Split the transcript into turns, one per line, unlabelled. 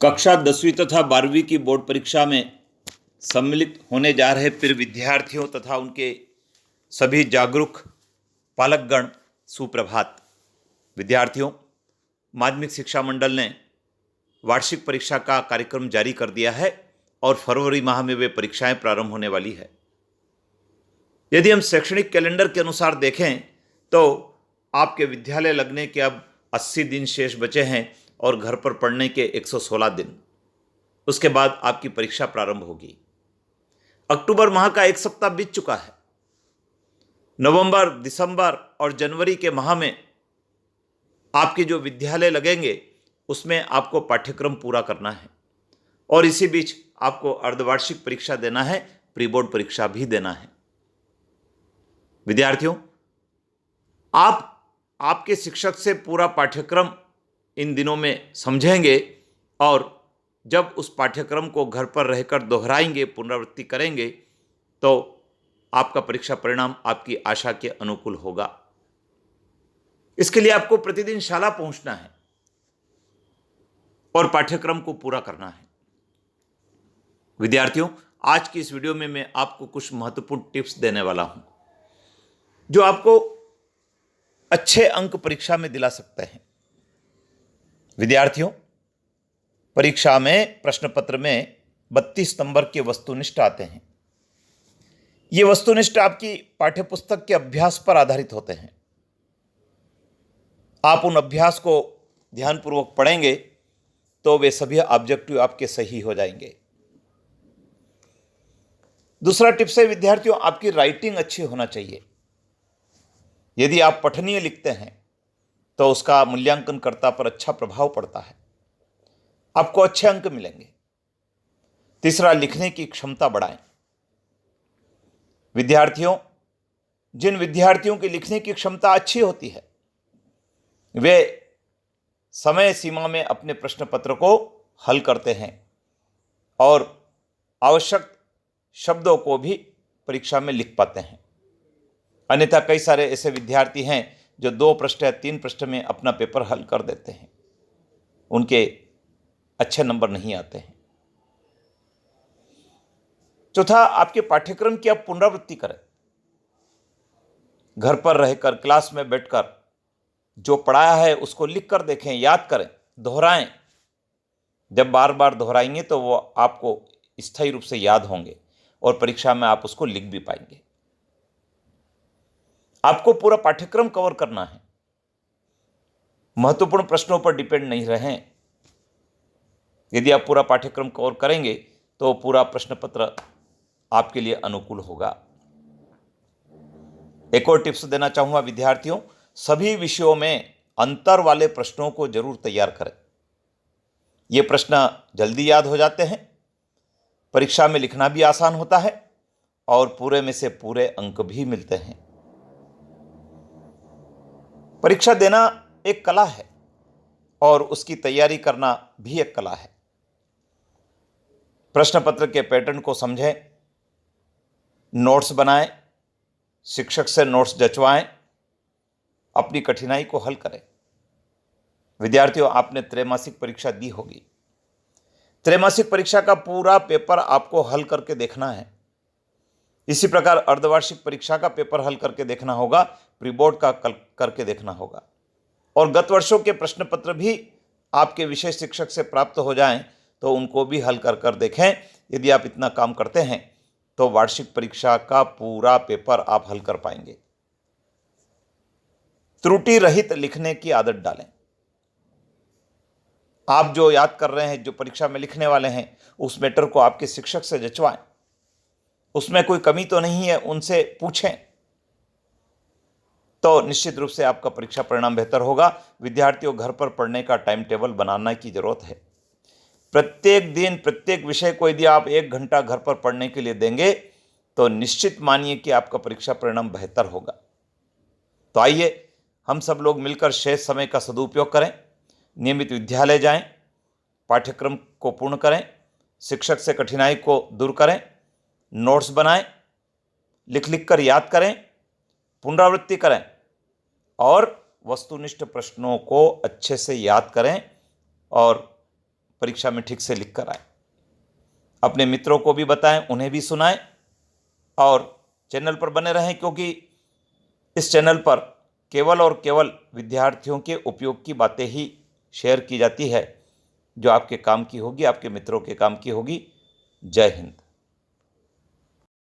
कक्षा 10वीं तथा 12वीं की बोर्ड परीक्षा में सम्मिलित होने जा रहे प्रिय विद्यार्थियों तथा उनके सभी जागरूक पालकगण, सुप्रभात। विद्यार्थियों, माध्यमिक शिक्षा मंडल ने वार्षिक परीक्षा का कार्यक्रम जारी कर दिया है और फरवरी माह में वे परीक्षाएं प्रारंभ होने वाली है। यदि हम शैक्षणिक कैलेंडर के अनुसार देखें तो आपके विद्यालय लगने के अब 80 दिन शेष बचे हैं और घर पर पढ़ने के 116 दिन। उसके बाद आपकी परीक्षा प्रारंभ होगी। अक्टूबर माह का एक सप्ताह बीत चुका है। नवंबर, दिसंबर और जनवरी के माह में आपके जो विद्यालय लगेंगे उसमें आपको पाठ्यक्रम पूरा करना है और इसी बीच आपको अर्धवार्षिक परीक्षा देना है, प्री बोर्ड परीक्षा भी देना है। विद्यार्थियों, आप आपके शिक्षक से पूरा पाठ्यक्रम इन दिनों में समझेंगे और जब उस पाठ्यक्रम को घर पर रहकर दोहराएंगे, पुनरावृत्ति करेंगे तो आपका परीक्षा परिणाम आपकी आशा के अनुकूल होगा। इसके लिए आपको प्रतिदिन शाला पहुंचना है और पाठ्यक्रम को पूरा करना है। विद्यार्थियों, आज की इस वीडियो में मैं आपको कुछ महत्वपूर्ण टिप्स देने वाला हूं जो आपको अच्छे अंक परीक्षा में दिला सकते हैं। विद्यार्थियों, परीक्षा में प्रश्न पत्र में 32 नंबर के वस्तुनिष्ठ आते हैं। ये वस्तुनिष्ठ आपकी पाठ्यपुस्तक के अभ्यास पर आधारित होते हैं। आप उन अभ्यास को ध्यानपूर्वक पढ़ेंगे तो वे सभी ऑब्जेक्टिव आपके सही हो जाएंगे। दूसरा टिप्स है विद्यार्थियों, आपकी राइटिंग अच्छी होना चाहिए। यदि आप पठनीय लिखते हैं तो उसका मूल्यांकनकर्ता पर अच्छा प्रभाव पड़ता है, आपको अच्छे अंक मिलेंगे। तीसरा, लिखने की क्षमता बढ़ाएं। विद्यार्थियों, जिन विद्यार्थियों की लिखने की क्षमता अच्छी होती है वे समय सीमा में अपने प्रश्न पत्र को हल करते हैं और आवश्यक शब्दों को भी परीक्षा में लिख पाते हैं। अन्यथा कई सारे ऐसे विद्यार्थी हैं जो 2 पृष्ठ या 3 पृष्ठ में अपना पेपर हल कर देते हैं, उनके अच्छे नंबर नहीं आते हैं। चौथा, आपके पाठ्यक्रम की आप पुनरावृत्ति करें। घर पर रहकर, क्लास में बैठकर जो पढ़ाया है उसको लिख कर देखें, याद करें, दोहराएं। जब बार बार दोहराएंगे तो वो आपको स्थायी रूप से याद होंगे और परीक्षा में आप उसको लिख भी पाएंगे। आपको पूरा पाठ्यक्रम कवर करना है, महत्वपूर्ण प्रश्नों पर डिपेंड नहीं रहें। यदि आप पूरा पाठ्यक्रम कवर करेंगे तो पूरा प्रश्न पत्र आपके लिए अनुकूल होगा। एक और टिप्स देना चाहूंगा विद्यार्थियों, सभी विषयों में अंतर वाले प्रश्नों को जरूर तैयार करें। ये प्रश्न जल्दी याद हो जाते हैं, परीक्षा में लिखना भी आसान होता है और पूरे में से पूरे अंक भी मिलते हैं। परीक्षा देना एक कला है और उसकी तैयारी करना भी एक कला है। प्रश्न पत्र के पैटर्न को समझें, नोट्स बनाएं, शिक्षक से नोट्स जचवाएं, अपनी कठिनाई को हल करें। विद्यार्थियों, आपने त्रैमासिक परीक्षा दी होगी। त्रैमासिक परीक्षा का पूरा पेपर आपको हल करके देखना है। इसी प्रकार अर्धवार्षिक परीक्षा का पेपर हल करके देखना होगा, प्री बोर्ड का करके देखना होगा और गत वर्षों के प्रश्न पत्र भी आपके विषय शिक्षक से प्राप्त हो जाएं तो उनको भी हल कर देखें। यदि आप इतना काम करते हैं तो वार्षिक परीक्षा का पूरा पेपर आप हल कर पाएंगे। त्रुटि रहित लिखने की आदत डालें। आप जो याद कर रहे हैं, जो परीक्षा में लिखने वाले हैं, उस मैटर को आपके शिक्षक से जचवाएं। उसमें कोई कमी तो नहीं है, उनसे पूछें तो निश्चित रूप से आपका परीक्षा परिणाम बेहतर होगा। विद्यार्थियों, घर पर पढ़ने का टाइम टेबल बनाने की जरूरत है। प्रत्येक दिन प्रत्येक विषय को यदि आप 1 घंटा घर पर पढ़ने के लिए देंगे तो निश्चित मानिए कि आपका परीक्षा परिणाम बेहतर होगा। तो आइए हम सब लोग मिलकर शेष समय का सदुपयोग करें, नियमित विद्यालय जाएं, पाठ्यक्रम को पूर्ण करें, शिक्षक से कठिनाई को दूर करें, नोट्स बनाएं, लिख कर याद करें, पुनरावृत्ति करें और वस्तुनिष्ठ प्रश्नों को अच्छे से याद करें और परीक्षा में ठीक से लिख कर आए। अपने मित्रों को भी बताएं, उन्हें भी सुनाएं और चैनल पर बने रहें, क्योंकि इस चैनल पर केवल और केवल विद्यार्थियों के उपयोग की बातें ही शेयर की जाती है, जो आपके काम की होगी, आपके मित्रों के काम की होगी। जय हिंद।